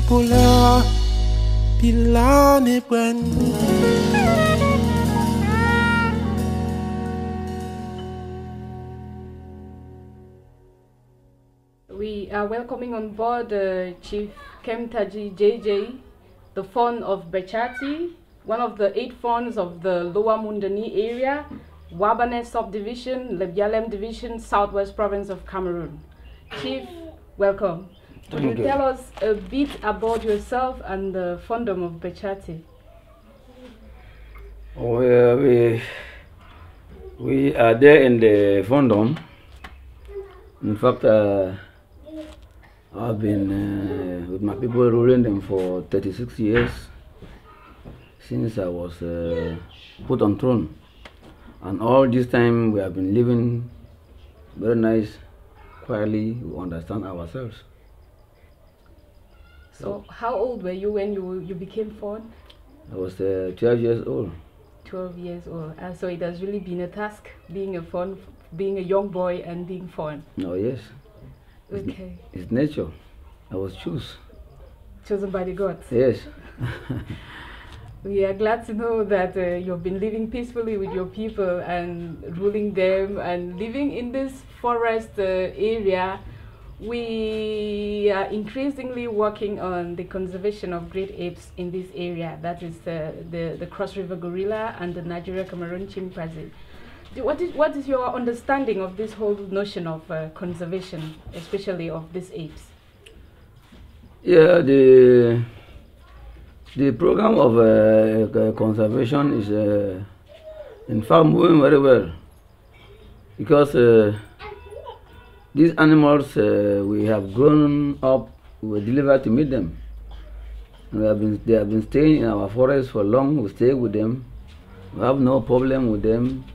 Pula Pilane Bwen. We are welcoming on board Chief Kemtaji JJ, the FON of Bechati, one of the 8 FONs of the Lower Mundani area, Wabane Subdivision, Lebialem Division, Southwest Province of Cameroon. Chief, welcome. Could you tell us a bit about yourself and the fondom of Bechati? We are there in the fondom. In fact, I've been with my people ruling them for 36 years since I was put on throne. And all this time we have been living very nice, quietly, we understand ourselves. So how old were you when you became FON? I was 12 years old. 12 years old. So it has really been a task being a FON, being a young boy and being FON. Oh yes. Okay. It's nature. I was chosen by the gods. Yes. We are glad to know that you've been living peacefully with your people and ruling them and living in this forest area. We are increasingly working on the conservation of great apes in this area. That is the Cross River gorilla and the Nigeria-Cameroon chimpanzee. What is your understanding of this whole notion of conservation, especially of these apes? Yeah, the program of conservation is in fact moving very well, because these animals we have grown up, we were delivered to meet them. And they have been staying in our forest for long. We stay with them. We have no problem with them.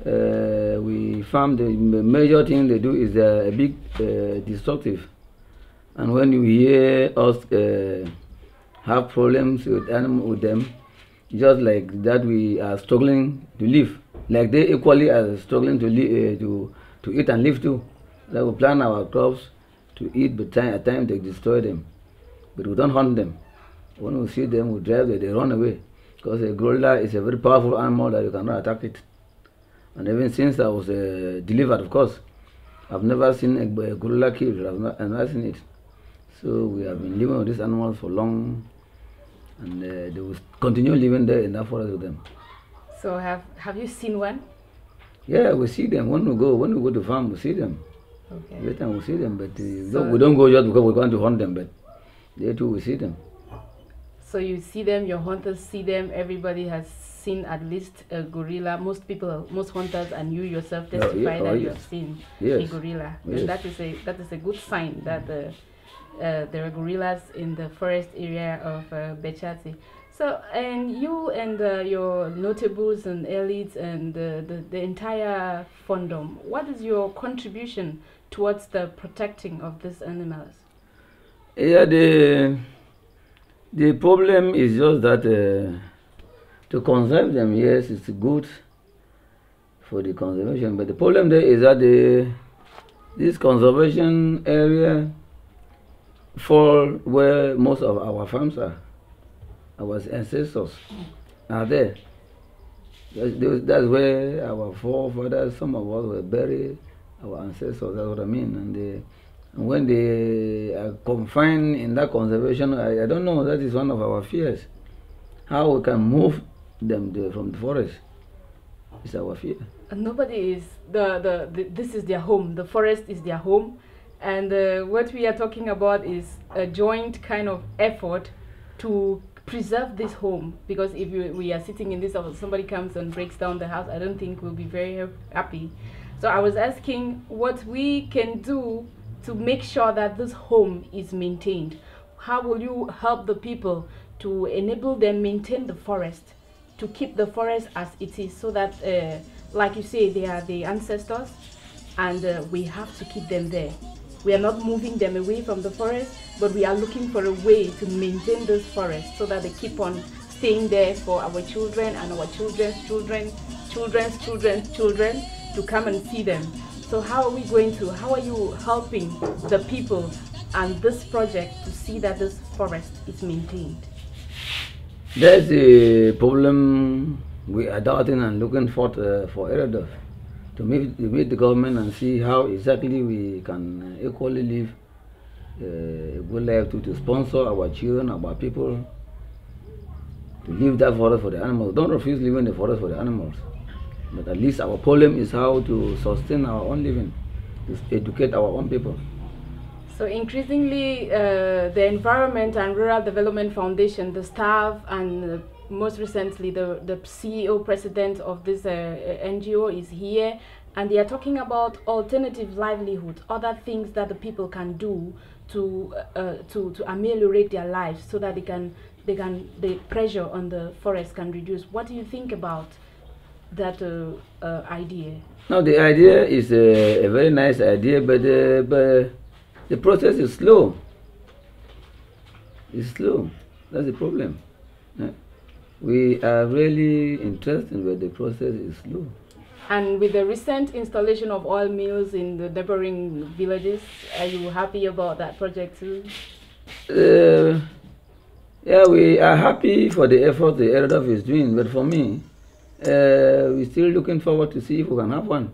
We found the major thing they do is a big destructive. And when you hear us have problems with them, just like that, we are struggling to live. Like they equally are struggling to eat and live too. Like we plant our crops to eat, but at times they destroy them. But we don't hunt them. When we see them, we drive them, they run away. Because a gorilla is a very powerful animal that you cannot attack it. And even since I was delivered, of course, I've never seen a gorilla killed. I've not seen it. So we have been living with these animals for long, and they will continue living there in that forest with them. So have you seen one? Yeah, we see them when we go to farm. We see them. Okay. Every time we see them, but we don't go just because we want to hunt them. But they too, we see them. So you see them, your hunters see them. Everybody has seen at least a gorilla. Most hunters, and you yourself testify that you have seen a gorilla. Yes. And that is a good sign that there are gorillas in the forest area of Bechati. So, and you and your notables and elites and the entire fondom, what is your contribution towards the protecting of these animals? Yeah, the problem is just that to conserve them, yes, it's good for the conservation, but the problem there is that this conservation area fall where most of our farms are. Our ancestors are there. That's where our forefathers, some of us were buried, our ancestors, that's what I mean. And when they are confined in that conservation, I don't know, that is one of our fears. How we can move them from the forest is our fear. And nobody is, this is their home, the forest is their home. And what we are talking about is a joint kind of effort to preserve this home, because if we are sitting in this house, somebody comes and breaks down the house, I don't think we'll be very happy. So I was asking what we can do to make sure that this home is maintained. How will you help the people to enable them maintain the forest, to keep the forest as it is, so that like you say, they are the ancestors and we have to keep them there. We are not moving them away from the forest, but we are looking for a way to maintain this forest so that they keep on staying there for our children and our children's children, children's children's children to come and see them. So how are you helping the people and this project to see that this forest is maintained? That's the problem we are doubting and looking for Eredov to meet the government and see how exactly we can equally live a good life to sponsor our children, our people, to leave that forest for the animals. Don't refuse leaving the forest for the animals. But at least our problem is how to sustain our own living, to educate our own people. So increasingly, the Environment and Rural Development Foundation, the staff, and most recently the CEO, president of this NGO is here, and they are talking about alternative livelihoods, other things that the people can do to ameliorate their lives, so that the pressure on the forest can reduce. What do you think about that idea? Now the idea is a very nice idea, but the process is slow. It's slow. That's the problem. We are really interested, but the process is slow. And with the recent installation of oil mills in the neighboring villages, are you happy about that project too? Yeah, we are happy for the effort the Eredov is doing, but for me, we're still looking forward to see if we can have one.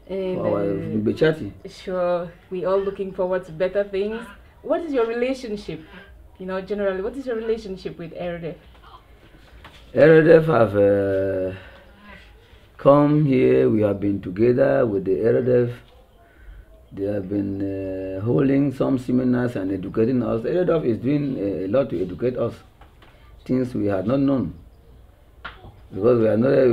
For Bechati. Sure, we're all looking forward to better things. What is your relationship, generally, what is your relationship with Eredov? Eredov have come here. We have been together with the Eredov. They have been holding some seminars and educating us. Eredov is doing a lot to educate us, things we had not known. Because we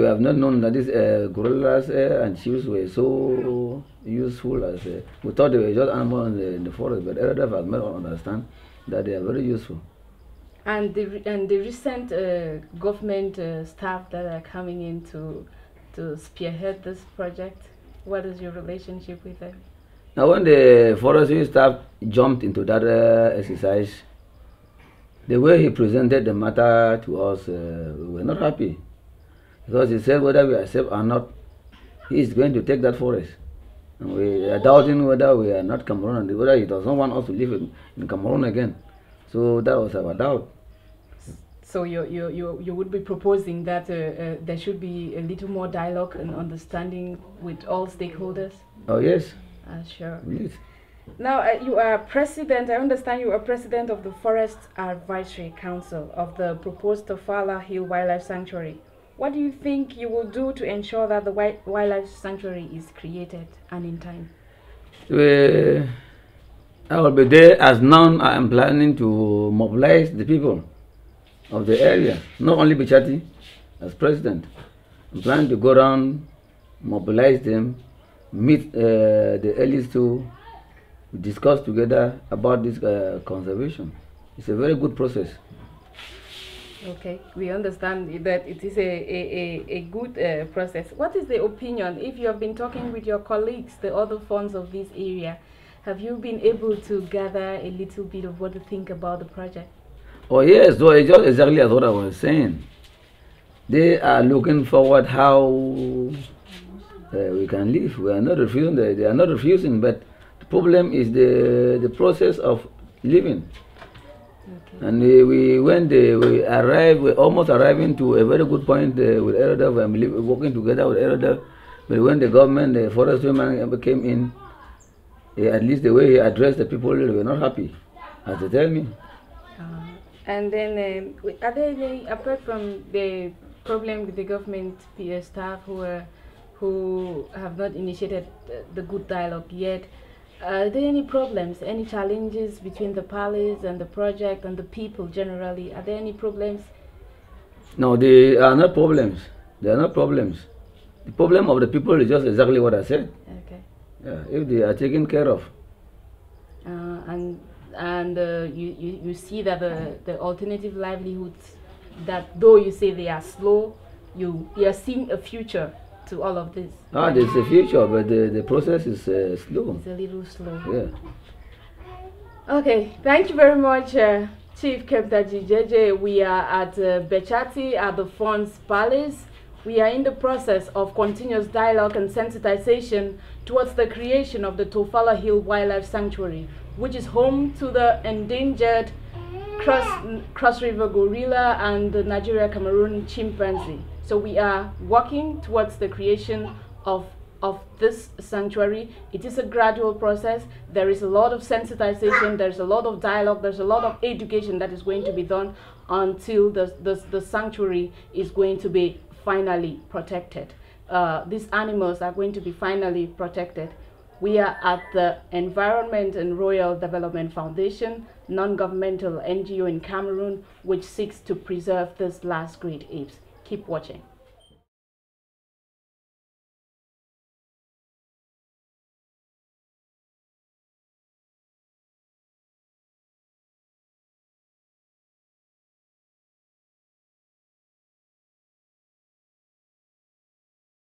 have not known that these gorillas and sheep were so useful. As we thought they were just animals in the forest, but Eredov has made us understand that they are very useful. And the recent government staff that are coming in to spearhead this project, what is your relationship with them? Now, when the forestry staff jumped into that exercise, the way he presented the matter to us, we were not happy. Because he said whether we accept or not, he is going to take that forest. And we are doubting whether we are not Cameroon, whether he does not want us to live in Cameroon again. So that was our doubt. So you would be proposing that there should be a little more dialogue and understanding with all stakeholders? Oh yes. Sure. Yes. Now you are president. I understand you are president of the Forest Advisory Council of the proposed Tofala Hill Wildlife Sanctuary. What do you think you will do to ensure that the wildlife sanctuary is created and in time? I will be there. As now I am planning to mobilize the people of the area, not only Bechati, as president. I'm planning to go around, mobilize them, meet the elites to discuss together about this conservation. It's a very good process. Okay, we understand that it is a good process. What is the opinion, if you have been talking with your colleagues, the other funds of this area, have you been able to gather a little bit of what to think about the project? Oh yes, so it's just exactly as what I was saying. They are looking forward how we can live. We are not refusing, they are not refusing, but the problem is the process of living. Okay. And we arrived, we're almost arriving to a very good point with Eredov. I'm working together with Eredov. But when the government, the forestry man came in, at least the way he addressed the people, they were not happy, as they tell me. And then, are there any, apart from the problem with the government staff who have not initiated the good dialogue yet, are there any problems, any challenges between the palace and the project and the people generally? Are there any problems? No, they are not problems. They are not problems. The problem of the people is just exactly what I said. Okay. Yeah, if they are taken care of. And you see that the alternative livelihoods, that though you say they are slow, you are seeing a future to all of this. There's a future, but the process is slow. It's a little slow. Yeah. Okay, thank you very much, Chief Keptaji JJ. We are at Bechati at the FON's Palace. We are in the process of continuous dialogue and sensitization towards the creation of the Tofala Hill Wildlife Sanctuary. which is home to the endangered cross river gorilla and the Nigeria-Cameroon chimpanzee. So we are working towards the creation of this sanctuary. It is a gradual process. There is a lot of sensitization, there's a lot of dialogue, there's a lot of education that is going to be done until the sanctuary is going to be finally protected. These animals are going to be finally protected. We are at the Environment and Royal Development Foundation, non-governmental NGO in Cameroon, which seeks to preserve these last great apes. Keep watching.